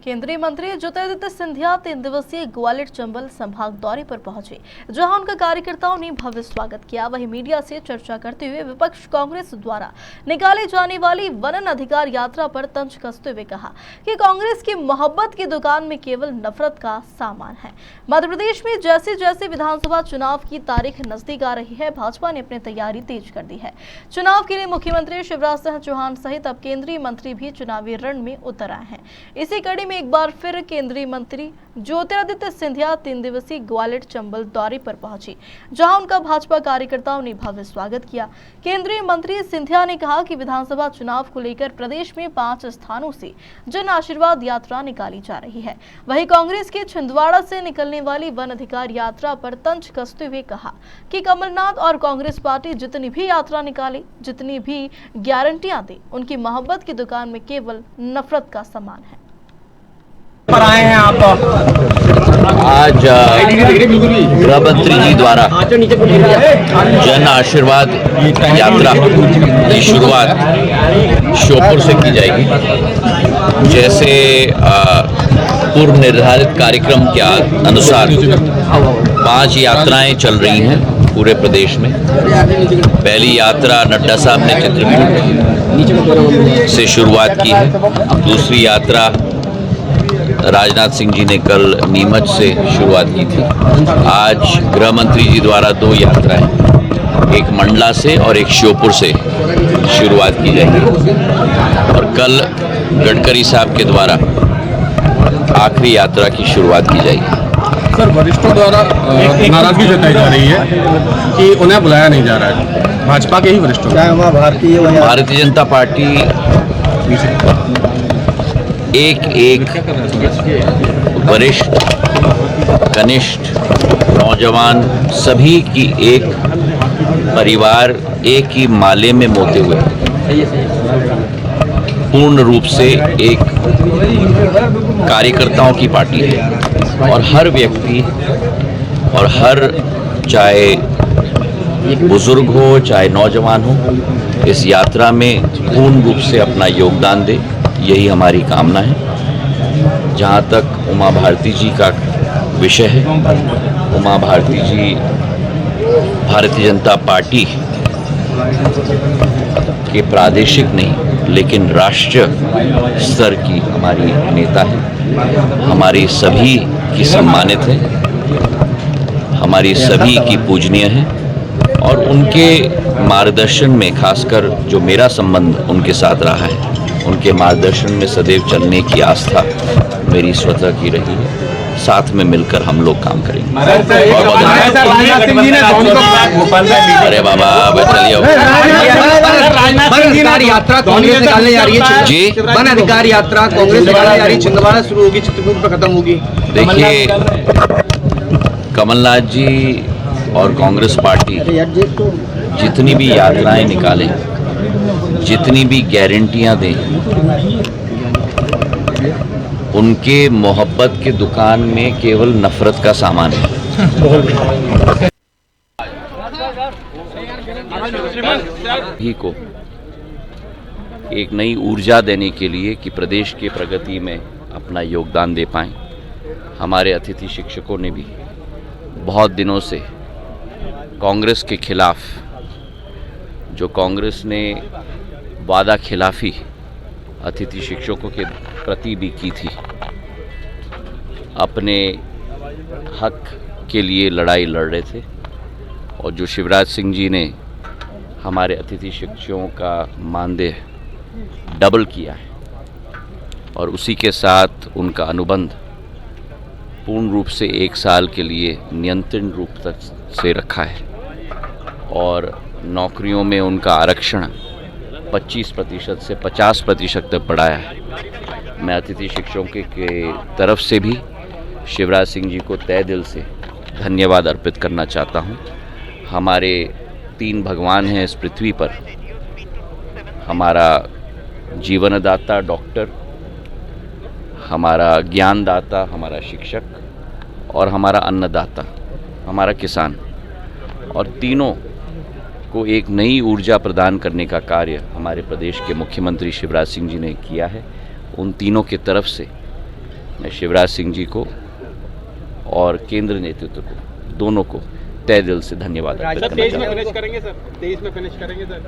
केंद्रीय मंत्री ज्योतिरादित्य सिंधिया 3 दिवसीय ग्वालियर चंबल संभाग दौरे पर पहुंचे, जहां उनका कार्यकर्ताओं ने भव्य स्वागत किया। वहीं मीडिया से चर्चा करते हुए विपक्ष कांग्रेस द्वारा निकाली जाने वाली वनन अधिकार यात्रा पर तंज कसते हुए कहा कि कांग्रेस की मोहब्बत की दुकान में केवल नफरत का सामान है। मध्य प्रदेश में जैसे जैसे विधानसभा चुनाव की तारीख नजदीक आ रही है, भाजपा ने अपनी तैयारी तेज कर दी है। चुनाव के लिए मुख्यमंत्री शिवराज सिंह चौहान सहित अब केंद्रीय मंत्री भी चुनावी रण में उतर आए हैं। इसी कड़ी में एक बार फिर केंद्रीय मंत्री ज्योतिरादित्य सिंधिया 3 दिवसीय ग्वालियर चंबल दौरे पर पहुंचे, जहां उनका भाजपा कार्यकर्ताओं ने भव्य स्वागत किया। केंद्रीय मंत्री सिंधिया ने कहा कि विधानसभा चुनाव को लेकर प्रदेश में 5 स्थानों से जन आशीर्वाद यात्रा निकाली जा रही है। वहीं कांग्रेस के छिंदवाड़ा से निकलने वाली वन अधिकार यात्रा पर तंज कसते हुए कहा कि कमलनाथ और कांग्रेस पार्टी जितनी भी यात्रा निकाले, जितनी भी गारंटियां दे, उनकी मोहब्बत की दुकान में केवल नफरत का सामान है। पर आए हैं आप आज गृह मंत्री जी द्वारा जन आशीर्वाद यात्रा की शुरुआत श्योपुर से की जाएगी। जैसे पूर्व निर्धारित कार्यक्रम के अनुसार 5 यात्राएं चल रही हैं पूरे प्रदेश में। पहली यात्रा नड्डा साहब ने चित्रकूट से शुरुआत की है। दूसरी यात्रा राजनाथ सिंह जी ने कल नीमच से शुरुआत की थी। आज गृह मंत्री जी द्वारा 2 यात्राएं, एक मंडला से और एक श्योपुर से शुरुआत की जाएगी और कल गडकरी साहब के द्वारा आखिरी यात्रा की शुरुआत की जाएगी। सर, वरिष्ठों द्वारा नाराजगी जताई जा रही है कि उन्हें बुलाया नहीं जा रहा है, भाजपा के ही वरिष्ठों। भारतीय जनता पार्टी एक वरिष्ठ, कनिष्ठ, नौजवान सभी की एक परिवार, एक ही माले में मोते हुए पूर्ण रूप से एक कार्यकर्ताओं की पार्टी है और हर व्यक्ति और हर, चाहे बुजुर्ग हो चाहे नौजवान हो, इस यात्रा में पूर्ण रूप से अपना योगदान दे, यही हमारी कामना है। जहाँ तक उमा भारती जी का विषय है, उमा भारती जी भारतीय जनता पार्टी के प्रादेशिक नहीं लेकिन राष्ट्रीय स्तर की हमारी नेता है, हमारी सभी की सम्मानित है, हमारी सभी की पूजनीय है और उनके मार्गदर्शन में, खासकर जो मेरा संबंध उनके साथ रहा है, उनके मार्गदर्शन में सदैव चलने की आस्था मेरी स्वतः की रही है। साथ में मिलकर हम लोग काम करेंगे। अरे बाबा, चलिए यात्रा कांग्रेस निकालने जा रही है जी। वन अधिकार यात्रा कांग्रेस निकालने जा रही है, छिंदवाड़ा शुरू होगी, चित्रकूट पर खत्म होगी। देखिए, कमलनाथ जी और कांग्रेस पार्टी जितनी भी यात्राएं निकालें, जितनी भी गारंटियां दें, उनके मोहब्बत की दुकान में केवल नफरत का सामान है। ही को एक नई ऊर्जा देने के लिए कि प्रदेश की प्रगति में अपना योगदान दे पाएं, हमारे अतिथि शिक्षकों ने भी बहुत दिनों से कांग्रेस के खिलाफ, जो कांग्रेस ने वादा खिलाफी अतिथि शिक्षकों के प्रति भी की थी, अपने हक के लिए लड़ाई लड़ रहे थे और जो शिवराज सिंह जी ने हमारे अतिथि शिक्षकों का मानदेय डबल किया है और उसी के साथ उनका अनुबंध पूर्ण रूप से 1 साल के लिए नियंत्रण रूप तक से रखा है और नौकरियों में उनका आरक्षण 25% से 50% तक बढ़ाया है। मैं अतिथि शिक्षकों के तरफ से भी शिवराज सिंह जी को तहे दिल से धन्यवाद अर्पित करना चाहता हूं। हमारे 3 भगवान हैं इस पृथ्वी पर, हमारा जीवनदाता डॉक्टर, हमारा ज्ञानदाता हमारा शिक्षक और हमारा अन्नदाता हमारा किसान, और तीनों को एक नई ऊर्जा प्रदान करने का कार्य हमारे प्रदेश के मुख्यमंत्री शिवराज सिंह जी ने किया है। उन तीनों की तरफ से मैं शिवराज सिंह जी को और केंद्र नेतृत्व को, दोनों को तहे दिल से धन्यवाद अर्पित करना चाहता हूं। फिनिश करेंगे सर, 23 में फिनिश करेंगे सर,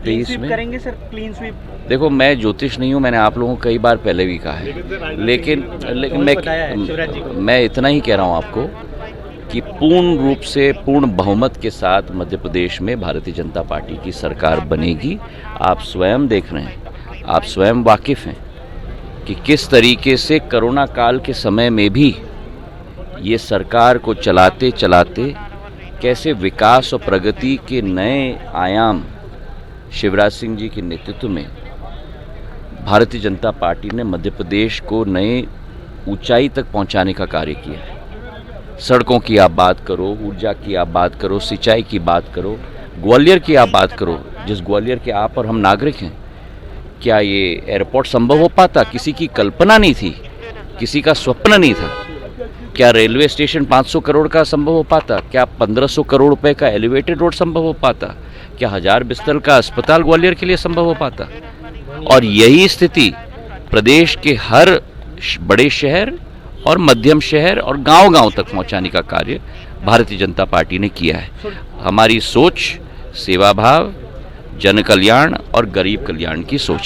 23 में करेंगे सर, क्लीन स्वीप। देखो, देखो, मैं ज्योतिष नहीं हूं, मैंने आप लोगों को कई बार पहले भी कहा है, लेकिन मैं इतना ही कह रहा हूं आपको कि पूर्ण रूप से पूर्ण बहुमत के साथ मध्य प्रदेश में भारतीय जनता पार्टी की सरकार बनेगी। आप स्वयं देख रहे हैं, आप स्वयं वाकिफ हैं कि किस तरीके से कोरोना काल के समय में भी ये सरकार को चलाते चलाते कैसे विकास और प्रगति के नए आयाम शिवराज सिंह जी के नेतृत्व में भारतीय जनता पार्टी ने मध्य प्रदेश को नए ऊंचाई तक पहुंचाने का कार्य किया है। सड़कों की आप बात करो, ऊर्जा की आप बात करो, सिंचाई की बात करो, ग्वालियर की आप बात करो, जिस ग्वालियर के आप और हम नागरिक हैं। क्या ये एयरपोर्ट संभव हो पाता? किसी की कल्पना नहीं थी, किसी का स्वप्न नहीं था। क्या रेलवे स्टेशन 500 करोड़ का संभव हो पाता? क्या 1500 करोड़ रुपए का एलिवेटेड रोड संभव हो पाता? क्या 1000 बिस्तर का अस्पताल ग्वालियर के लिए संभव हो पाता? और यही स्थिति प्रदेश के हर बड़े शहर और मध्यम शहर और गांव-गांव तक पहुंचाने का कार्य भारतीय जनता पार्टी ने किया है। हमारी सोच सेवा भाव, जन कल्याण और गरीब कल्याण की सोच।